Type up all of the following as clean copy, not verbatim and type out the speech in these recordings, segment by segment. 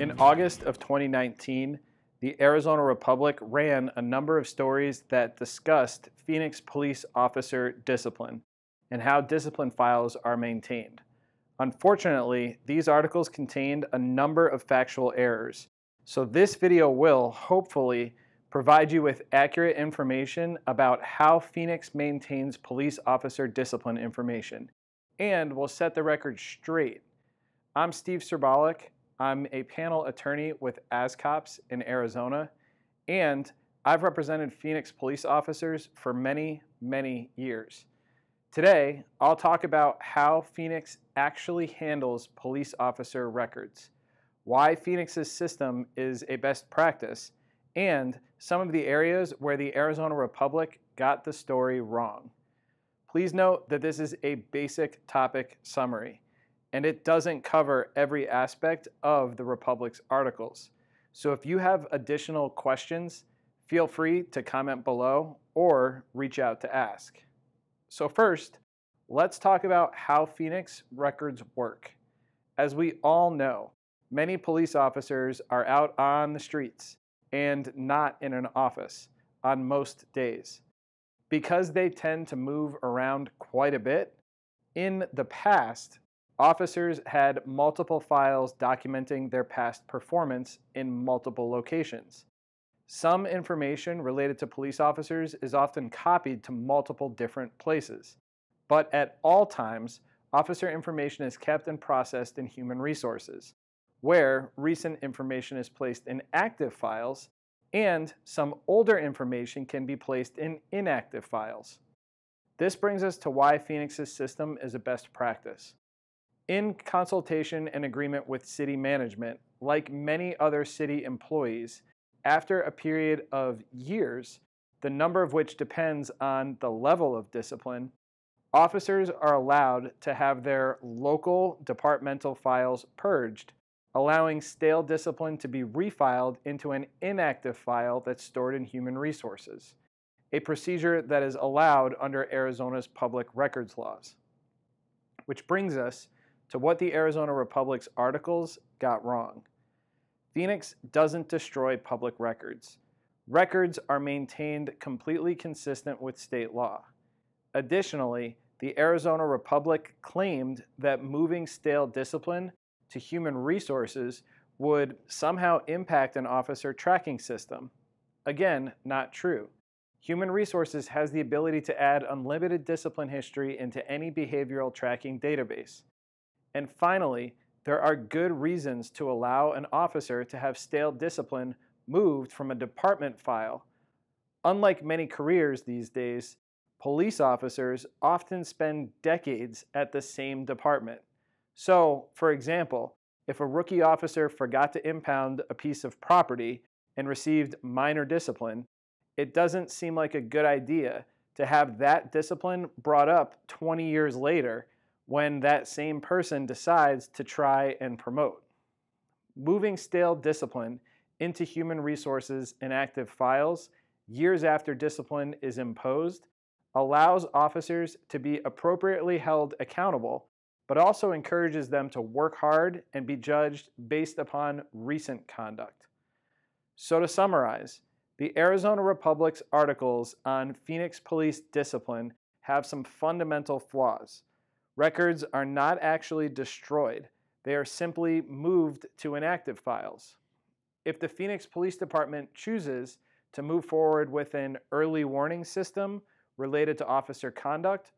In August of 2019, the Arizona Republic ran a number of stories that discussed Phoenix police officer discipline and how discipline files are maintained. Unfortunately, these articles contained a number of factual errors, so this video will, hopefully, provide you with accurate information about how Phoenix maintains police officer discipline information, and will set the record straight. I'm Steve Serbalik. I'm a panel attorney with ASCOPS in Arizona, and I've represented Phoenix police officers for many, many years. Today, I'll talk about how Phoenix actually handles police officer records, why Phoenix's system is a best practice, and some of the areas where the Arizona Republic got the story wrong. Please note that this is a basic topic summary, and it doesn't cover every aspect of the Republic's articles. So if you have additional questions, feel free to comment below or reach out to ask. So first, let's talk about how Phoenix records work. As we all know, many police officers are out on the streets and not in an office on most days. Because they tend to move around quite a bit, in the past, officers had multiple files documenting their past performance in multiple locations. Some information related to police officers is often copied to multiple different places, but at all times, officer information is kept and processed in human resources, where recent information is placed in active files, and some older information can be placed in inactive files. This brings us to why Phoenix's system is a best practice. In consultation and agreement with city management, like many other city employees, after a period of years, the number of which depends on the level of discipline, officers are allowed to have their local departmental files purged, allowing stale discipline to be refiled into an inactive file that's stored in human resources, a procedure that is allowed under Arizona's public records laws. Which brings us to what the Arizona Republic's articles got wrong. Phoenix doesn't destroy public records. Records are maintained completely consistent with state law. Additionally, the Arizona Republic claimed that moving stale discipline to human resources would somehow impact an officer tracking system. Again, not true. Human Resources has the ability to add unlimited discipline history into any behavioral tracking database. And finally, there are good reasons to allow an officer to have stale discipline moved from a department file. Unlike many careers these days, police officers often spend decades at the same department. So, for example, if a rookie officer forgot to impound a piece of property and received minor discipline, it doesn't seem like a good idea to have that discipline brought up 20 years later when that same person decides to try and promote. Moving stale discipline into human resources and active files years after discipline is imposed allows officers to be appropriately held accountable, but also encourages them to work hard and be judged based upon recent conduct. So to summarize, the Arizona Republic's articles on Phoenix police discipline have some fundamental flaws. Records are not actually destroyed. They are simply moved to inactive files. If the Phoenix Police Department chooses to move forward with an early warning system related to officer conduct,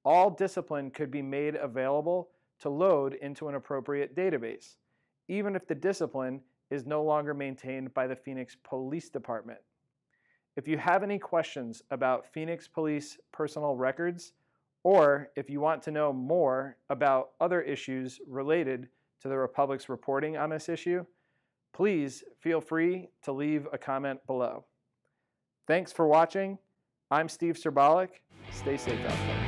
all discipline could be made available to load into an appropriate database, even if the discipline is no longer maintained by the Phoenix Police Department. If you have any questions about Phoenix Police personal records, or if you want to know more about other issues related to the Republic's reporting on this issue, please feel free to leave a comment below. Thanks for watching. I'm Steve Serbalik. Stay safe out there.